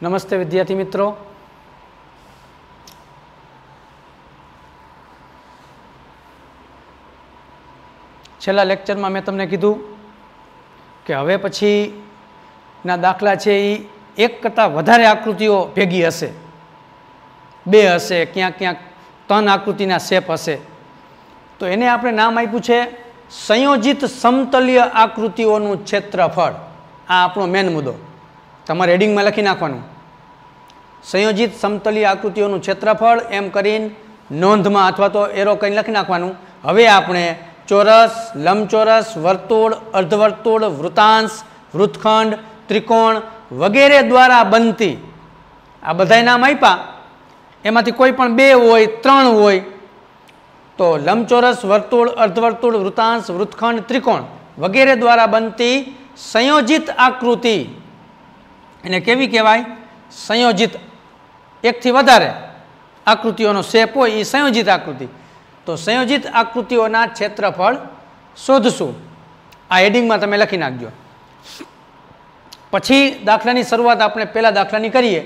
નમસ્તે વિદ્યાર્થી મિત્રો, છેલ્લા લેક્ચરમાં મેં તમને કીધું કે હવે પછીના દાખલા છે એ એક કરતાં વધારે આકૃતિઓ ભેગી હશે, બે હશે, ક્યાંક ક્યાંક 3 આકૃતિના શેપ હશે. તો એને આપણે નામ આપ્યું છે સંયોજિત સમતલીય આકૃતિઓનું ક્ષેત્રફળ. આ આપણો મેન મુદ્દો તમારે હેડિંગમાં લખી નાખવાનું, સંયોજિત સમતલીય આકૃતિઓનું ક્ષેત્રફળ એમ કરીને નોંધમાં અથવા તો એરો કરીને લખી નાખવાનું. હવે આપણે ચોરસ, લંબચોરસ, વર્તુળ, અર્ધવર્તુળ, વૃત્તાંશ, વૃત્તખંડ, ત્રિકોણ વગેરે દ્વારા બનતી આ બધાય નામ આપ્યા, એમાંથી કોઈ પણ 2 હોય 3 હોય તો લંબચોરસ, વર્તુળ, અર્ધવર્તુળ, વૃત્તાંશ, વૃત્તખંડ, ત્રિકોણ વગેરે દ્વારા બનતી સંયોજિત આકૃતિ એને કેવી કહેવાય? સંયોજિત. એકથી વધારે આકૃતિઓનો શેપ હોય એ સંયોજિત આકૃતિ. તો સંયોજિત આકૃતિઓના ક્ષેત્રફળ શોધશું. આ હેડિંગમાં તમે લખી નાખજો. પછી દાખલાની શરૂઆત આપણે પહેલા દાખલાની કરીએ.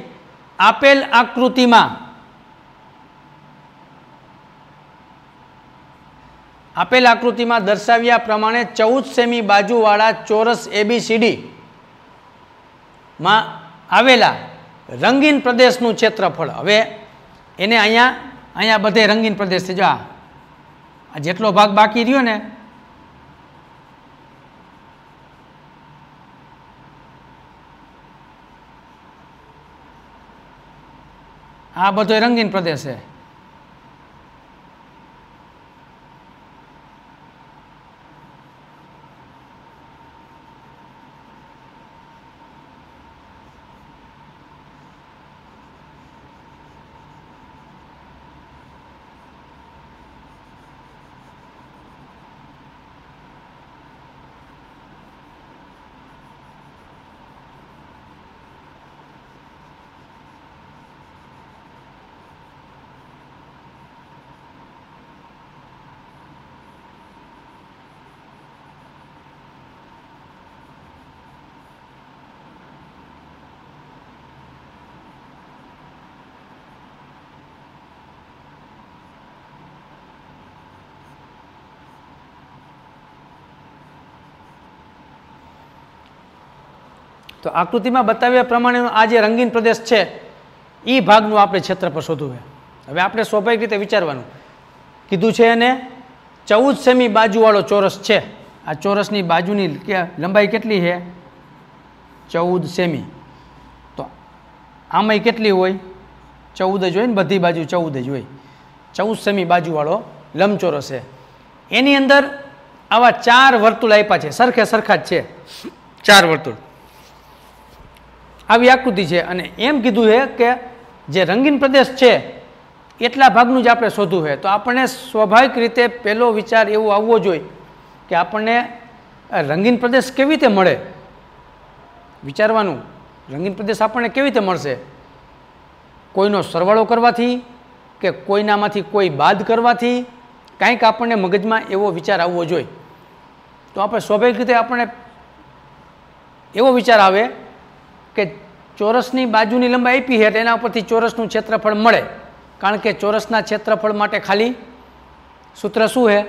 આપેલ આકૃતિમાં દર્શાવ્યા પ્રમાણે 14 સેમી બાજુવાળા ચોરસ ABCD માં આવેલા રંગીન પ્રદેશનું ક્ષેત્રફળ. હવે એને અહીંયા બધે રંગીન પ્રદેશ છે. જો આ જેટલો ભાગ બાકી રહ્યો ને આ બધો રંગીન પ્રદેશ છે. તો આકૃતિમાં બતાવ્યા પ્રમાણેનો આ જે રંગીન પ્રદેશ છે એ ભાગનું આપણે ક્ષેત્રફળ શોધવું છે. હવે આપણે સ્વાભાવિક રીતે વિચારવાનું કીધું છે એને 14 સેમી બાજુવાળો ચોરસ છે. આ ચોરસની બાજુની લંબાઈ કેટલી છે? 14 સેમી. તો આમાંય કેટલી હોય? 14 જ હોય ને, બધી બાજુ 14 જ હોય. 14 સેમી બાજુવાળો લંબચોરસ છે. એની અંદર આવા 4 વર્તુળ આપ્યા છે, સરખા જ છે 4 વર્તુળ. આવી આકૃતિ છે અને એમ કીધું છે કે જે રંગીન પ્રદેશ છે એટલા ભાગનું જ આપણે શોધવું છે. તો આપણને સ્વાભાવિક રીતે પહેલો વિચાર એવો આવવો જોઈએ કે આપણને રંગીન પ્રદેશ કેવી રીતે મળે. વિચારવાનું, રંગીન પ્રદેશ આપણને કેવી રીતે મળશે? કોઈનો સરવાળો કરવાથી કે કોઈનામાંથી કોઈ બાદ કરવાથી? કાંઈક આપણને મગજમાં એવો વિચાર આવવો જોઈએ. તો આપણે સ્વાભાવિક રીતે આપણને એવો વિચાર આવે કે ચોરસની બાજુની લંબાઈ આપી છે એના ઉપરથી ચોરસનું ક્ષેત્રફળ મળે. કારણ કે ચોરસના ક્ષેત્રફળ માટે ખાલી સૂત્ર શું છે?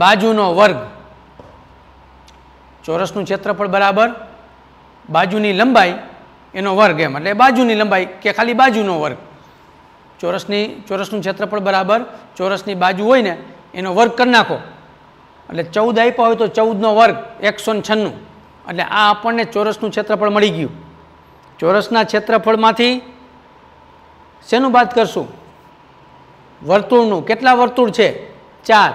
બાજુનો વર્ગ. ચોરસનું ક્ષેત્રફળ બરાબર બાજુની લંબાઈ એનો વર્ગ, એમ એટલે બાજુની લંબાઈ કે ખાલી બાજુનો વર્ગ. ચોરસનું ક્ષેત્રફળ બરાબર ચોરસની બાજુ હોય ને એનો વર્ગ કરી નાખો એટલે 14 આપ્યા હોય તો 14નો વર્ગ 196. એટલે આ આપણને ચોરસનું ક્ષેત્રફળ મળી ગયું. ચોરસના ક્ષેત્રફળમાંથી શેનું બાદ કરશું? વર્તુળનું. કેટલા વર્તુળ છે? 4.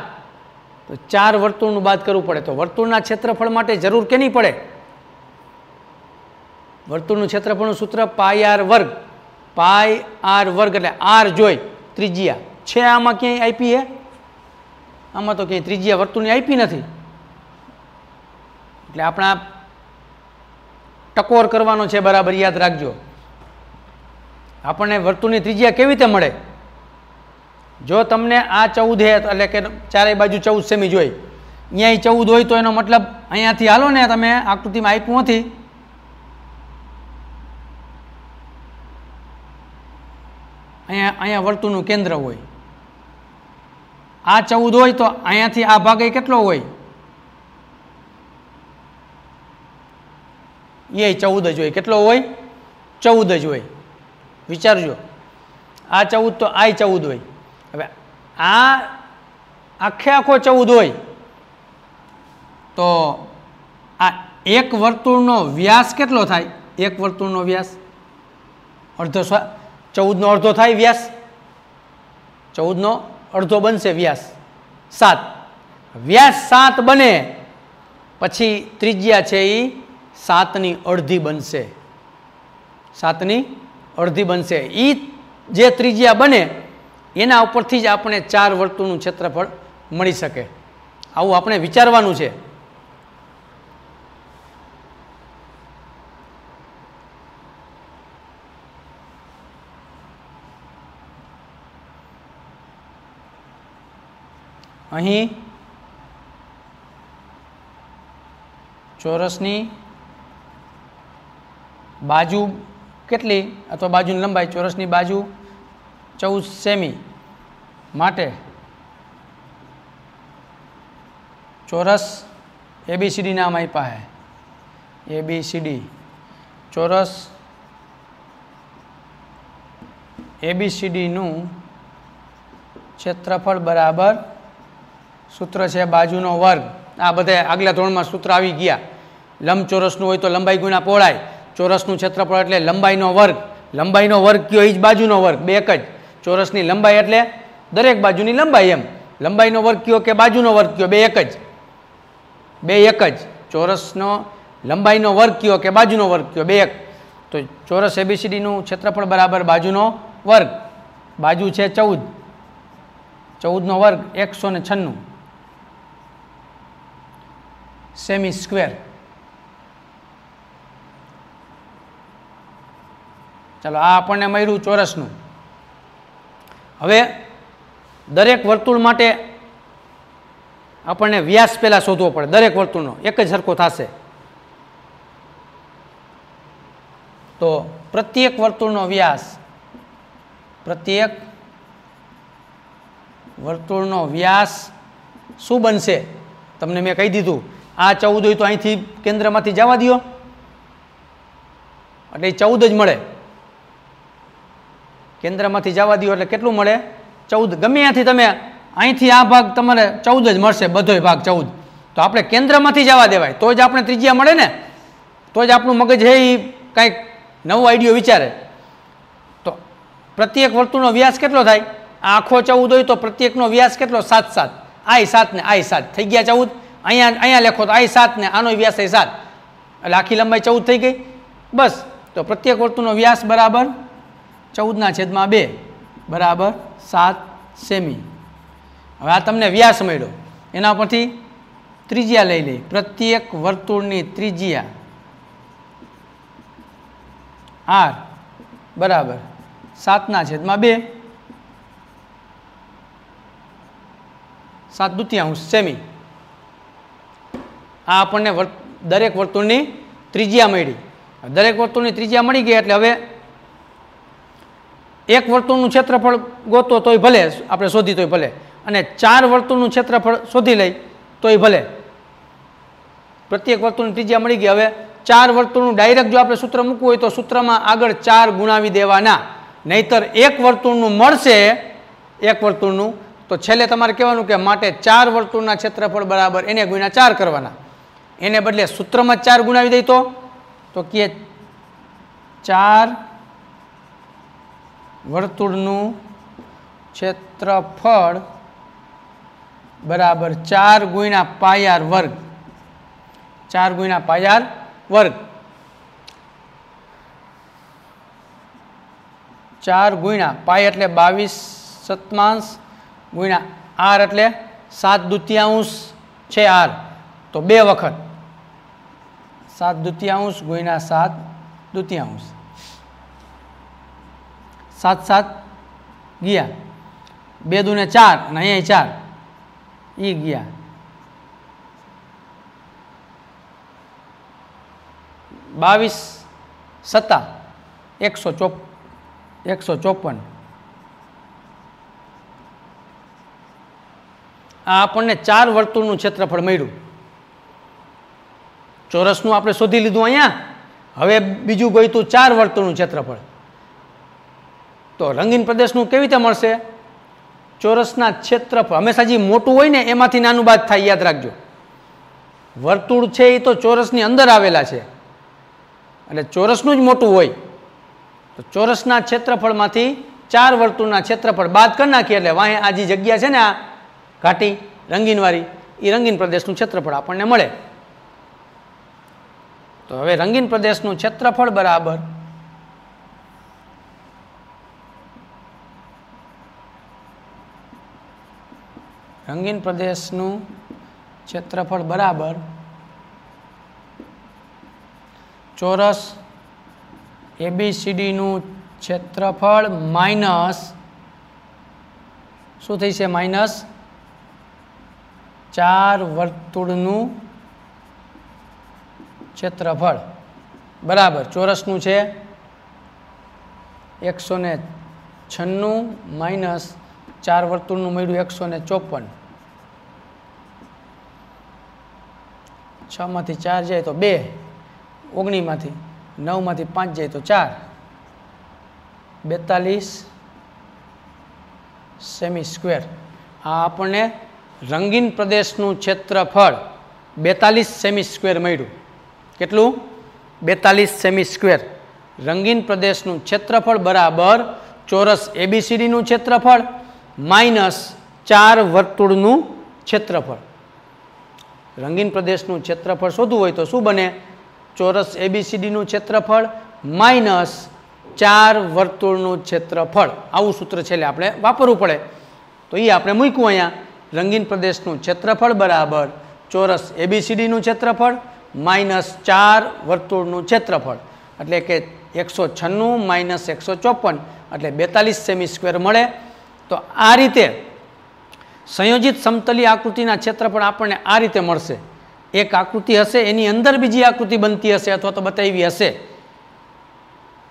તો 4 વર્તુળનું બાદ કરવું પડે. તો વર્તુળના ક્ષેત્રફળ માટે જરૂર કેની પડે? વર્તુળનું ક્ષેત્રફળનું સૂત્ર πr વર્ગ. πr વર્ગ એટલે r જોઈ ત્રિજ્યા છે. આમાં ક્યાંય આપી છે? આમાં તો ક્યાંય ત્રિજ્યા વર્તુળની આપી નથી. એટલે આપણા ટકોર કરવાનો છે, બરાબર યાદ રાખજો. આપણને વર્તુળની ત્રિજ્યા કેવી રીતે મળે? જો તમને આ 14 છે એટલે કે ચારે બાજુ 14 સેમી જોઈ, અહીંયા 14 હોય તો એનો મતલબ અહીંયાથી હાલો ને તમે આકૃતિમાં આપ્યું નથી અહીંયા અહીંયા વર્તુળનું કેન્દ્ર હોય, આ 14 હોય તો અહીંયાથી આ ભાગ એ કેટલો હોય? એ 14 જ હોય. કેટલો હોય? 14 જ હોય. વિચારજો, આ 14 તો આ 14 હોય. હવે આ આખે આખો 14 હોય તો આ એક વર્તુળનો વ્યાસ કેટલો થાય? એક વર્તુળનો વ્યાસ અડધો, 14નો અડધો થાય વ્યાસ, 14નો અડધો બનશે વ્યાસ 7. વ્યાસ 7 બને પછી ત્રિજ્યા છે એ 7ની અડધી બનશે. 7ની અડધી બનશે. એ જે ત્રિજ્યા બને એના ઉપરથી જ આપણે 4 વર્તુળનું ક્ષેત્રફળ મળી શકે. આવું આપણે વિચારવાનું છે. અહીં ચોરસની બાજુ કેટલી અથવા બાજુની લંબાઈ? ચોરસની બાજુ 14 સેમી માટે ચોરસ ABCD નામ આપ્યા છે. ABCD ચોરસ ABCDનું ક્ષેત્રફળ બરાબર સૂત્ર છે બાજુનો વર્ગ. આ બધા આગલા ધોરણમાં સૂત્ર આવી ગયા. લંબચોરસનું હોય તો લંબાઈ ગુણ્યા પહોળાઈ, ચોરસનું ક્ષેત્રફળ એટલે લંબાઈનો વર્ગ. લંબાઈનો વર્ગ કયો? એ જ બાજુનો વર્ગ, બે એક જ. ચોરસની લંબાઈ એટલે દરેક બાજુની લંબાઈ એમ. લંબાઈનો વર્ગ કયો કે બાજુનો વર્ગ કયો? બે એક જ, બે એક જ. ચોરસનો લંબાઈનો વર્ગ કયો કે બાજુનો વર્ગ કયો? બે એક. તો ચોરસ ABCDનું ક્ષેત્રફળ બરાબર બાજુનો વર્ગ. બાજુ છે 14, 14નો વર્ગ 196 સેમી સ્ક્વેર. ચાલો, આ આપણને મળ્યું ચોરસનું. હવે દરેક વર્તુળ માટે આપણને વ્યાસ પહેલાં શોધવો પડે. દરેક વર્તુળનો એક જ સરખો થશે તો પ્રત્યેક વર્તુળનો વ્યાસ, પ્રત્યેક વર્તુળનો વ્યાસ શું બનશે? તમને મેં કહી દીધું. આ 14 હોય તો અહીંથી કેન્દ્રમાંથી જવા દો એટલે 14 જ મળે. કેન્દ્રમાંથી જવા દો એટલે કેટલું મળે? 14. ગમે ત્યાંથી તમે અહીંથી આ ભાગ તમારે 14 જ મળશે, બધોય ભાગ 14. તો આપણે કેન્દ્રમાંથી જવા દેવાય તો જ આપણે ત્રિજ્યા મળે ને, તો જ આપણું મગજ છે એ કાંઈક નવો આઈડિયો વિચારે. તો પ્રત્યેક વર્તુળનો વ્યાસ કેટલો થાય? આખો 14 હોય તો પ્રત્યેકનો વ્યાસ કેટલો? 7 7. આય 7 ને આય 7 થઈ ગયા 14. અહીંયા લખો તો આય 7 ને આનો વ્યાસ એ 7 એટલે આખી લંબાઈ 14 થઈ ગઈ. બસ. તો પ્રત્યેક વર્તુળનો વ્યાસ બરાબર 14/2 બરાબર 7 સેમી. હવે આ તમને વ્યાસ મળ્યો, એના પરથી ત્રિજ્યા લઈ લઈ. પ્રત્યેક વર્તુળની ત્રિજ્યા R બરાબર 7/2 7/2 સેમી. આ આપણને દરેક વર્તુળની ત્રિજ્યા મળી. દરેક વર્તુળની ત્રિજ્યા મળી ગઈ એટલે હવે એક વર્તુળનું ક્ષેત્રફળ ગોતો તોય ભલે, આપણે શોધી તોય ભલે, અને 4 વર્તુળનું ક્ષેત્રફળ શોધી લઈ તોય ભલે. પ્રત્યેક વર્તુળની ત્રિજ્યા મળી ગઈ. હવે 4 વર્તુળનું ડાયરેક્ટ જો આપણે સૂત્ર મૂકવું હોય તો સૂત્રમાં આગળ 4 ગુણાવી દેવાના, નહીતર એક વર્તુળનું મળશે, એક વર્તુળનું. તો છેલ્લે તમારે કહેવાનું કે માટે 4 વર્તુળના ક્ષેત્રફળ બરાબર એને ગુણ્યા 4 કરવાના. એને બદલે સૂત્રમાં 4 ગુણાવી દઈ તો કે 4 વર્તુળનું ક્ષેત્રફળ બરાબર 4 ગુણ્યા પાય r વર્ગ. 4 ગુણ્યા પાય r વર્ગ. 4 ગુણ્યા પાય એટલે 22/7 ગુણ્યા r એટલે 7/2 છે r, તો 2 વખત 7/2 ગુણ્યા 7/2 7 7 ગયા, 2 દૂને 4 અને અહીંયા 4 એ ગયા. 22 × 7 154 આ આપણને 4 વર્તુળનું ક્ષેત્રફળ મળ્યું. ચોરસનું આપણે શોધી લીધું અહીંયા. હવે બીજું ગોઈતું 4 વર્તુળનું ક્ષેત્રફળ. તો રંગીન પ્રદેશનું કેવી રીતે મળશે? ચોરસના ક્ષેત્રફળ હંમેશા જે મોટું હોય ને એમાંથી નાનું બાદ થાય, યાદ રાખજો. વર્તુળ છે એ તો ચોરસની અંદર આવેલા છે એટલે ચોરસનું જ મોટું હોય. તો ચોરસના ક્ષેત્રફળમાંથી 4 વર્તુળના ક્ષેત્રફળ બાદ કરી નાખીએ એટલે વાંહે આ જે જગ્યા છે ને આ ઘાટી રંગીનવાળી એ રંગીન પ્રદેશનું ક્ષેત્રફળ આપણને મળે. તો હવે રંગીન પ્રદેશનું ક્ષેત્રફળ બરાબર રંગીન પ્રદેશનું ક્ષેત્રફળ બરાબર ચોરસ ABCDનું ક્ષેત્રફળ માઇનસ શું થઈ છે? માઇનસ 4 વર્તુળનું ક્ષેત્રફળ બરાબર ચોરસનું છે 196 માઇનસ 4 વર્તુળનું મળ્યું 154. 6 માંથી 4 જાય તો 2, 19 માંથી 9 માંથી 5 જાય તો 4, 42 સેમી સ્ક્વેર. આ આપણને રંગીન પ્રદેશનું ક્ષેત્રફળ 42 સેમી સ્ક્વેર મળ્યું. કેટલું? 42 સેમી સ્ક્વેર. રંગીન પ્રદેશનું ક્ષેત્રફળ બરાબર ચોરસ ABCDનું ક્ષેત્રફળ માઇનસ 4 વર્તુળનું ક્ષેત્રફળ. રંગીન પ્રદેશનું ક્ષેત્રફળ શોધવું હોય તો શું બને? ચોરસ ABCDનું ક્ષેત્રફળ માઇનસ 4 વર્તુળનું ક્ષેત્રફળ. આવું સૂત્ર છેલ્લે આપણે વાપરવું પડે. તો એ આપણે મૂક્યું અહીંયા. રંગીન પ્રદેશનું ક્ષેત્રફળ બરાબર ચોરસ ABCDનું ક્ષેત્રફળ માઇનસ 4 વર્તુળનું ક્ષેત્રફળ એટલે કે 196 માઇનસ 154 એટલે 42 સેમી સ્ક્વેર મળે. તો આ રીતે સંયોજિત સમતલી આકૃતિના ક્ષેત્રફળ આપણને આ રીતે મળશે. એક આકૃતિ હશે એની અંદર બીજી આકૃતિ બનતી હશે અથવા તો બતાવી હશે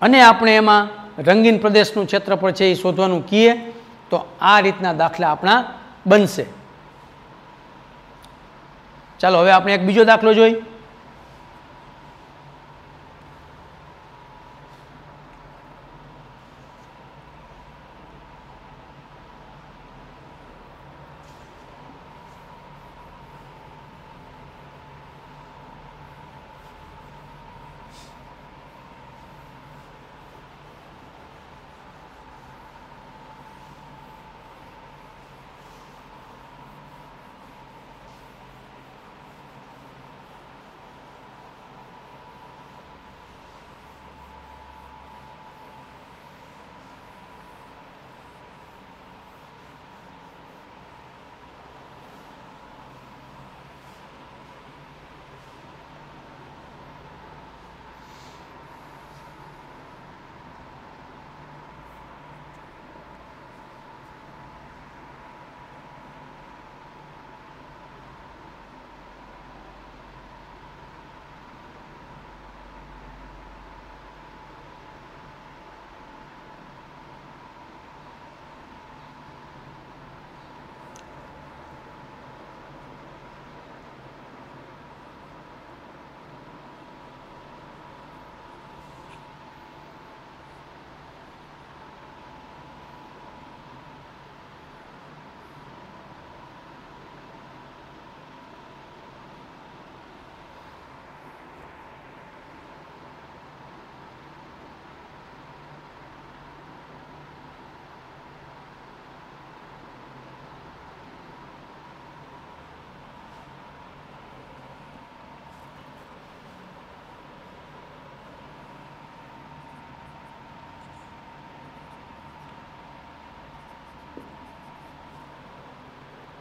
અને આપણે એમાં રંગીન પ્રદેશનું ક્ષેત્રફળ છે એ શોધવાનું કહીએ તો આ રીતના દાખલા આપણા બનશે. ચાલો હવે આપણે એક બીજો દાખલો જોઈ.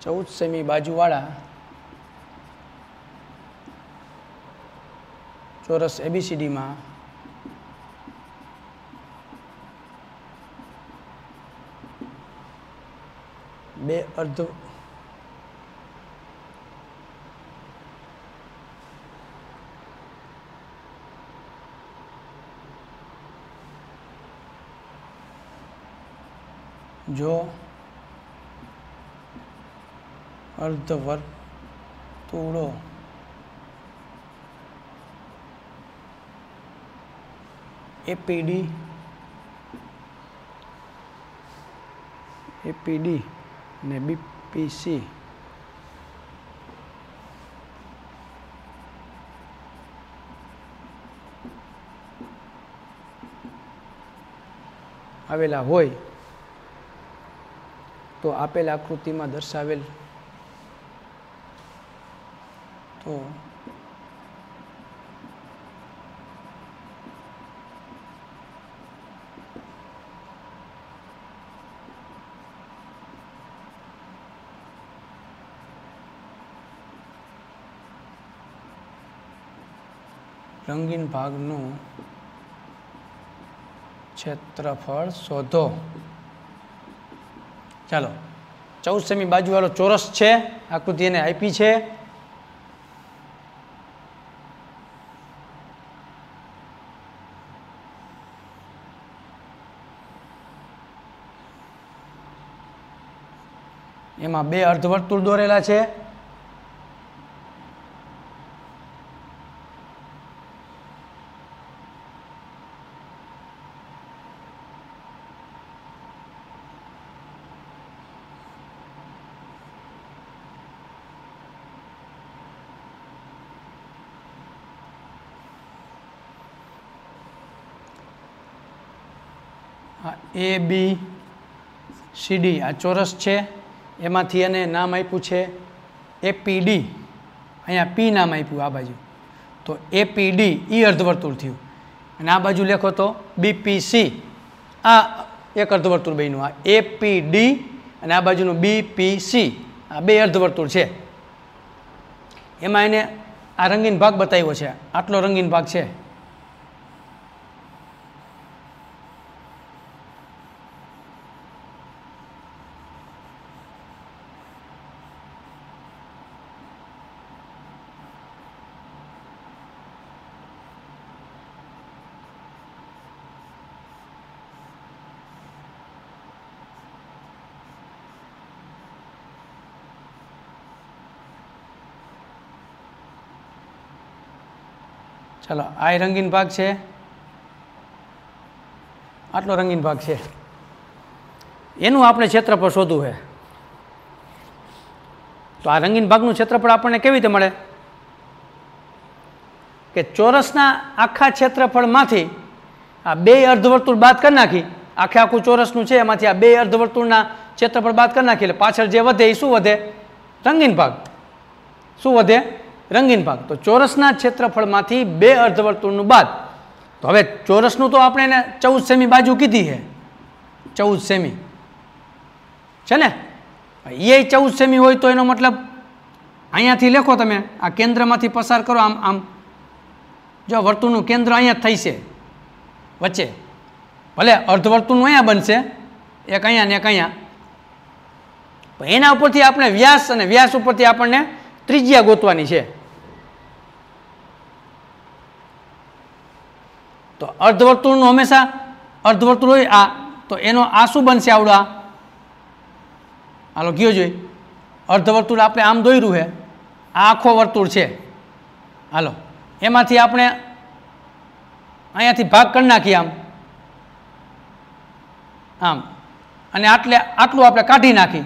चौदह सेमी बाजूवाड़ा चौरस ABCD में बे अर्ध जो અર્ધવર્તુળો એપીડી ને બીપીસી આવેલા હોય તો આપેલ આકૃતિમાં દર્શાવેલ તો રંગીન ભાગનું ક્ષેત્રફળ શોધો. ચાલો 14 સેમી બાજુવાળો ચોરસ છે, આકૃતિ એને આપી છે. એમાં 2 અર્ધવર્તુળ દોરેલા છે. એ બી સી ડી આ ચોરસ છે, એમાંથી એને નામ આપ્યું છે એપીડી. અહીંયા પી નામ આપ્યું આ બાજુ, તો એપીડી ઈ અર્ધવર્તુળ થયું. અને આ બાજુ લખો તો બીપીસી, આ એક અર્ધવર્તુળ બન્યું. આ એપીડી અને આ બાજુનું બીપીસી, આ 2 અર્ધવર્તુળ છે. એમાં એને આ રંગીન ભાગ બતાવ્યો છે, આટલો રંગીન ભાગ છે. ચાલો આ રંગીન ભાગ છે, આટલો રંગીન ભાગ છે. એનું આપણે ક્ષેત્રફળ શોધવું છે. તો આ રંગીન ભાગનું ક્ષેત્રફળ આપણને કેવી રીતે મળે કે ચોરસના આખા ક્ષેત્રફળમાંથી આ 2 અર્ધવર્તુળ બાદ કરી નાખી, આખું ચોરસનું છે એમાંથી આ 2 અર્ધવર્તુળના ક્ષેત્રફળ બાદ કરી નાખી એટલે પાછળ જે વધે એ શું વધે? રંગીન ભાગ. શું વધે? રંગીન ભાગ. તો ચોરસના ક્ષેત્રફળમાંથી 2 અર્ધવર્તુળનું બાદ. તો હવે ચોરસનું તો આપણે એને 14 સેમી બાજુ કીધી છે, 14 સેમી છે ને. એ 14 સેમી હોય તો એનો મતલબ અહીંયાથી લખો તમે, આ કેન્દ્રમાંથી પસાર કરો, આમ આમ જો વર્તુળનું કેન્દ્ર અહીંયા થઈ છે વચ્ચે, ભલે અર્ધવર્તુળનું અહીંયા બનશે, એક અહીંયા ને એક અહીંયા, પણ એના ઉપરથી આપણે વ્યાસ અને વ્યાસ ઉપરથી આપણને ત્રિજ્યા ગોતવાની છે. તો અર્ધવર્તુળનું હંમેશા અર્ધવર્તુળ હોય આ, તો એનો આ શું બનશે? આવડો આ હાલો કયો જોઈ, અર્ધવર્તુળ આપણે આમ દોર્યું છે, આ આખો વર્તુળ છે. હાલો એમાંથી આપણે અહીંયાથી ભાગ કરી નાખીએ આમ આમ, અને આટલું આપણે કાઢી નાખી,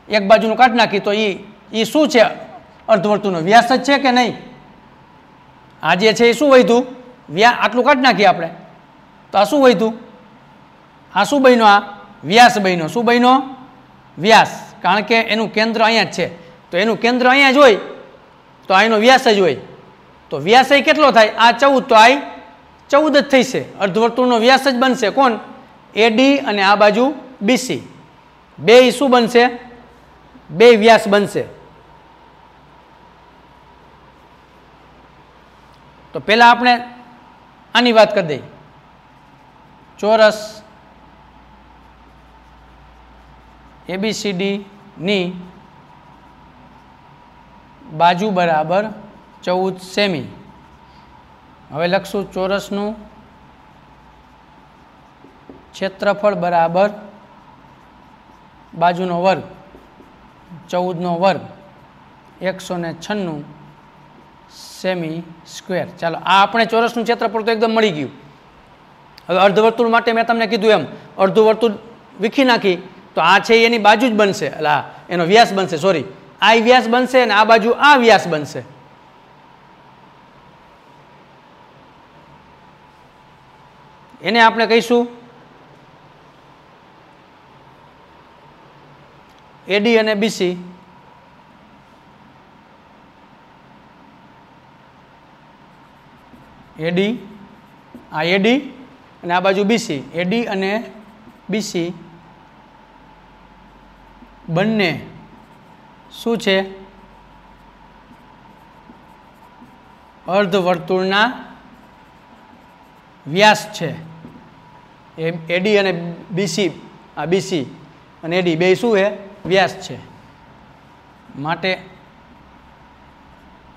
એક બાજુનું કાઢી નાખી, તો એ શું છે? અર્ધવર્તુળનો વ્યાસ જ છે કે નહીં? આ જે છે એ શું વધ્યું? આટલું કાઢી નાખીએ આપણે, તો આ શું વધ્યું? આ શું બન્યો? આ વ્યાસ બન્યો. શું બન્યો? વ્યાસ. કારણ કે એનું કેન્દ્ર અહીંયા જ છે, તો એનું કેન્દ્ર અહીંયા જ હોય તો આ એનો વ્યાસ જ હોય. તો વ્યાસ એ કેટલો થાય? આ 14, તો આ 14 જ થઈ છે. અર્ધવર્તુળનો વ્યાસ જ બનશે. કોણ? એડી અને આ બાજુ બીસી, 2 શું બનશે? 2 વ્યાસ બનશે. તો પહેલા આપણે આની વાત કરી દઈએ. ચોરસ ABCD ની બાજુ બરાબર 14 સેમી. હવે લખશું ચોરસનું ક્ષેત્રફળ બરાબર બાજુનો વર્ગ 14 વર્ગ 196 સેમી સ્ક્વેર. ચાલો આ આપણે ચોરસનું ક્ષેત્રફળ તો એકદમ મળી ગયું. હવે અર્ધવર્તુળ માટે મેં તમને કીધું એમ અડધું વર્તુળ વીખી નાખી તો આ છે એની બાજુ જ બનશે, એટલે એનો વ્યાસ બનશે, સોરી આ વ્યાસ બનશે અને આ બાજુ આ વ્યાસ બનશે. એને આપણે કહીશું એડી અને બીસી. એડી, આ એડી અને આ બાજુ બીસી. એડી અને બીસી બંને શું છે? અર્ધવર્તુળના વ્યાસ છે. એડી અને બીસી, આ બીસી અને એડી બે શું છે? વ્યાસ છે. માટે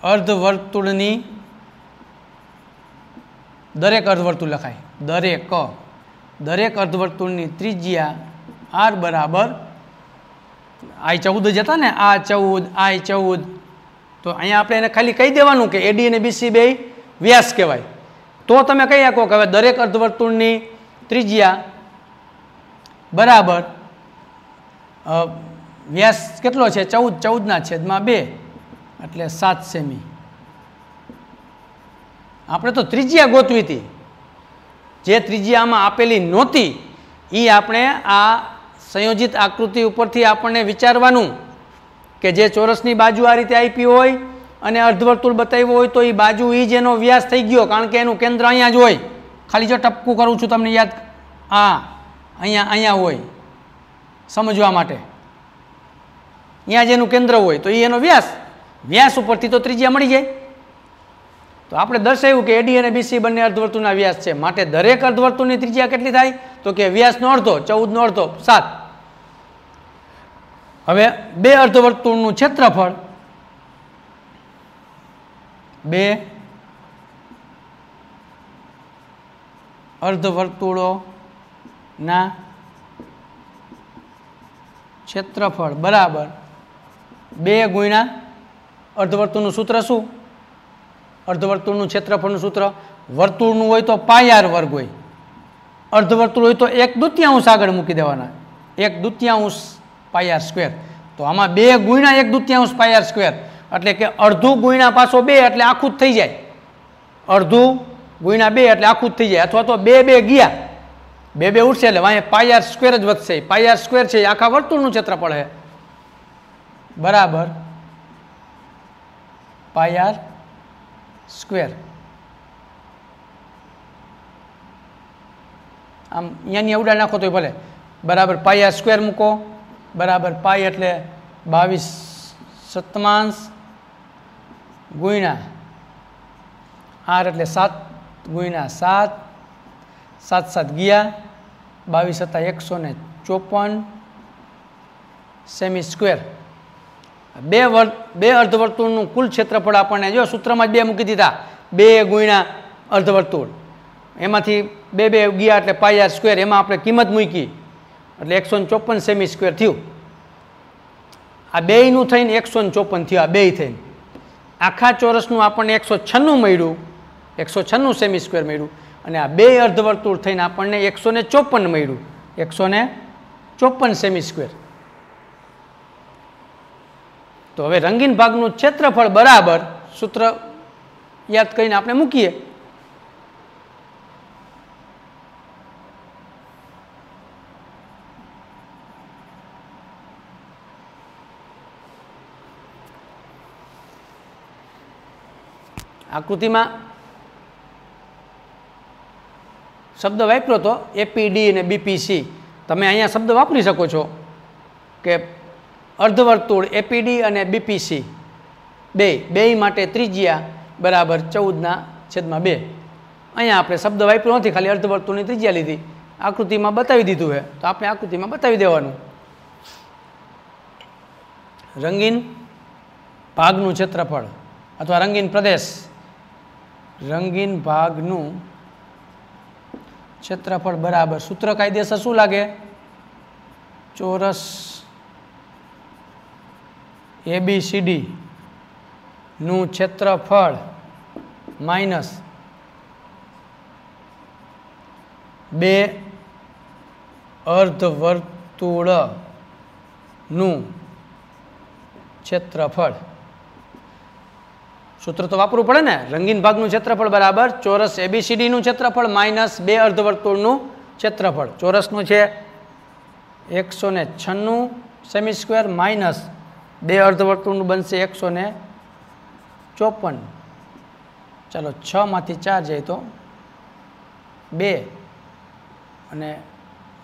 અર્ધવર્તુળની દરેક અર્ધવર્તુળ લખાય, દરેક અર્ધવર્તુળની ત્રિજ્યા આર બરાબર આ 14 જ હતા ને, આ 14 આ 14. તો અહીંયા આપણે એને ખાલી કહી દેવાનું કે એડી અને બીસી બે વ્યાસ કહેવાય. તો તમે કહી શકો કે હવે દરેક અર્ધવર્તુળની ત્રિજ્યા બરાબર વ્યાસ કેટલો છે? 14/14 એટલે 7 સેમી. આપણે તો ત્રિજ્યા ગોતવી હતી, જે ત્રિજ્યામાં આપેલી નહોતી એ આપણે આ સંયોજિત આકૃતિ ઉપરથી આપણને વિચારવાનું કે જે ચોરસની બાજુ આ રીતે આપી હોય અને અર્ધવર્તુળ બતાવ્યું હોય તો એ બાજુ એ જ એનો વ્યાસ થઈ ગયો, કારણ કે એનું કેન્દ્ર અહીંયા જ હોય. ખાલી જો ટપકું કરું છું તમને યાદ, અહીંયા હોય સમજવા માટે, અહીંયા જ એનું કેન્દ્ર હોય તો એ એનો વ્યાસ ઉપરથી તો ત્રિજ્યા મળી જાય. તો આપણે દર્શાવ્યું કે એડી અને બીસી બંને અર્ધવર્તુળના વ્યાસ છે. માટે દરેક અર્ધવર્તુળની ત્રિજ્યા કેટલી થાય? તો કે વ્યાસનો અડધો, 14નો અડધો 7. હવે બે અર્ધવર્તુળનું ક્ષેત્રફળ, બે અર્ધવર્તુળોના ક્ષેત્રફળ બરાબર 2 ગુણ્યા અર્ધવર્તુળનું સૂત્ર શું? અર્ધવર્તુળનું ક્ષેત્રફળનું સૂત્ર વર્તુળનું હોય તો પાય r વર્ગ હોય, અર્ધવર્તુળ હોય તો 1/2 આગળ મૂકી દેવાના, 1/2 પાય r સ્ક્વેર. તો આમાં 2 ગુણ્યા 1/2 પાય r સ્ક્વેર એટલે કે અડધું ગુણ્યા પાછો 2 એટલે આખું જ થઈ જાય, અડધું ગુણ્યા 2 એટલે આખું જ થઈ જાય. અથવા તો 2 ગયા, 2 ઉઠશે એટલે અહીંયા પાય r સ્ક્વેર જ વધશે. પાય r સ્ક્વેર છે એ આખા વર્તુળનું ક્ષેત્રફળ છે બરાબર પાય r સ્ક્વેર. આમ અહીંયાની અવડા નાખો તો ભલે, બરાબર પાય r સ્ક્વેર મૂકો, બરાબર પાય એટલે 22/7 ગુણ્યા r એટલે 7 ગુણ્યા 7, 7 ગયા 22 × 154 સેમી સ્ક્વેર. બે અર્ધવર્તુળનું કુલ ક્ષેત્રફળ આપણને જો સૂત્રમાં જ 2 મૂકી દીધા, 2 ગુણ્યા અર્ધવર્તુળ, એમાંથી 2 ગયા એટલે પાય r સ્ક્વેર, એમાં આપણે કિંમત મૂકી એટલે 154 સેમી સ્ક્વેર થયું. આ બેયનું થઈને 154 થયું, આ બેય થઈને આખા ચોરસનું આપણને 196 મળ્યું, 196 સેમી સ્ક્વેર મળ્યું. અને આ બે અર્ધવર્તુળ થઈને આપણને 154 મળ્યું, 154 સેમી સ્ક્વેર. તો હવે રંગીન ભાગનું ક્ષેત્રફળ બરાબર સૂત્ર યાદ કરીને આપણે મૂકીએ. આકૃતિમાં શબ્દ વાપર્યો તો એપીડી અને બીપીસી. તમે અહીંયા શબ્દ વાપરી શકો છો કે અર્ધવર્તુળ એપીડી અને બીપીસી બે માટે ત્રિજ્યા બરાબર 14/2. અહીંયા આપણે શબ્દ વાપર્યો નથી, ખાલી અર્ધવર્તુળની ત્રિજ્યા લીધી, આકૃતિમાં બતાવી દીધું છે તો આપણે આકૃતિમાં બતાવી દેવાનું. રંગીન ભાગનું ક્ષેત્રફળ અથવા રંગીન પ્રદેશ, રંગીન ભાગનું ક્ષેત્રફળ બરાબર સૂત્ર કાયદેસર શું લાગે? ચોરસ ABCD નું ક્ષેત્રફળ માઇનસ 2 અર્ધવર્તુળનું ક્ષેત્રફળ. સૂત્ર તો વાપરવું પડે ને. રંગીન ભાગનું ક્ષેત્રફળ બરાબર ચોરસ ABCD નું ક્ષેત્રફળ માઇનસ 2 અર્ધવર્તુળનું ક્ષેત્રફળ. ચોરસનું છે 196 સેમી સ્ક્વેર માઇનસ 2 અર્ધવર્તુળનું બનશે 154. ચાલો 6 માંથી 4 જાય તો 2 અને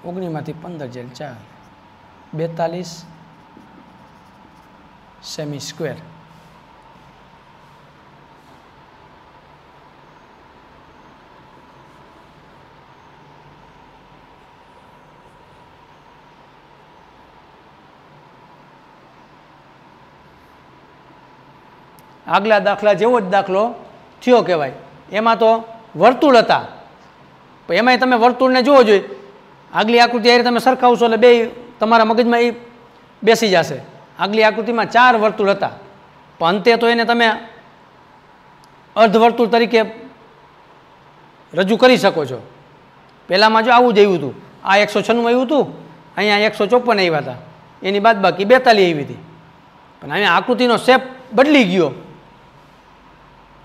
19 માંથી 15 જાય 4, 42 સેમી સ્ક્વેર. આગલા દાખલા જેવો જ દાખલો થયો કહેવાય. એમાં તો વર્તુળ હતા, પણ એમાંય તમે વર્તુળને જોવો જોઈએ. આગલી આકૃતિ આ તમે સરખાવશો એટલે બે તમારા મગજમાં એ બેસી જશે. આગલી આકૃતિમાં 4 વર્તુળ હતા, પણ અંતે તો એને તમે અર્ધવર્તુળ તરીકે રજૂ કરી શકો છો. પહેલાંમાં જો આવું જ આવ્યું હતું. આ 196 આવ્યું હતું, અહીંયા 154 આવ્યા હતા, એની બાદબાકી 42 આવી હતી. પણ અહીંયા આકૃતિનો શેપ બદલી ગયો,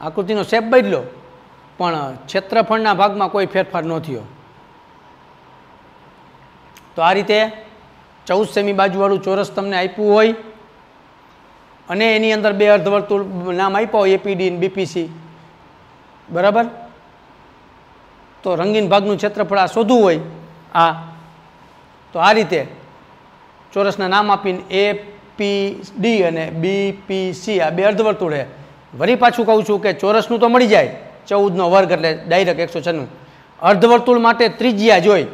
આકૃતિનો શેપ બદલ્યો, પણ ક્ષેત્રફળના ભાગમાં કોઈ ફેરફાર ન થયો. તો આ રીતે 14 સેમી બાજુવાળું ચોરસ તમને આપ્યું હોય અને એની અંદર 2 અર્ધવર્તુળ નામ આપ્યા હોય APD અને BPC, બરાબર. તો રંગીન ભાગનું ક્ષેત્રફળ આ શોધવું હોય તો આ રીતે ચોરસના નામ આપીને APD અને BPC આ 2 અર્ધવર્તુળ છે. વળી પાછું કહું છું કે ચોરસનું તો મળી જાય 14નો વર્ગ એટલે ડાયરેક્ટ 196. અર્ધવર્તુળ માટે ત્રિજ્યા જોઈ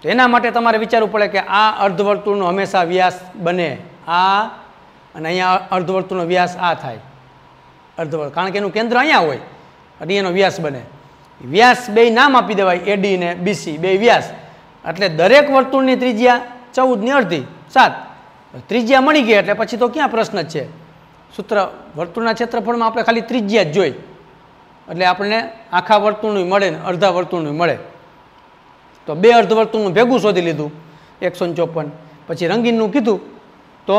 તો એના માટે તમારે વિચારવું પડે કે આ અર્ધવર્તુળનો હંમેશા વ્યાસ બને આ, અને અહીંયા અર્ધવર્તુળનો વ્યાસ આ થાય અર્ધવર્તુળ, કારણ કે એનું કેન્દ્ર અહીંયા હોય અને એનો વ્યાસ બને. વ્યાસ બે નામ આપી દેવાય, AD ને BC, બે વ્યાસ. એટલે દરેક વર્તુળની ત્રિજ્યા 14ની અડધી 7. ત્રિજ્યા મળી ગઈ એટલે પછી તો ક્યાં પ્રશ્ન જ છે. સૂત્ર વર્તુળના ક્ષેત્રફળમાં આપણે ખાલી ત્રિજ્યા જ જોઈ એટલે આપણને આખા વર્તુળનું મળે ને અડધા વર્તુળનું મળે. તો 2 અર્ધવર્તુળનું ભેગું શોધી લીધું 154. પછી રંગીનનું કીધું તો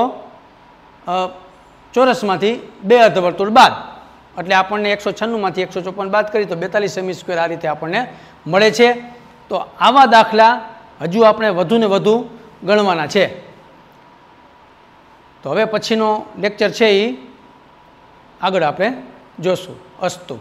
ચોરસમાંથી 2 અર્ધવર્તુળ બાદ એટલે આપણને 196 માંથી 154 બાદ કરી તો 42 સેમી સ્ક્વેર આ રીતે આપણને મળે છે. તો આવા દાખલા હજુ આપણે વધુ ને વધુ ગણવાના છે. તો હવે પછીનો લેક્ચર છે એ આગળ આપણે જોશું. અસ્તુ.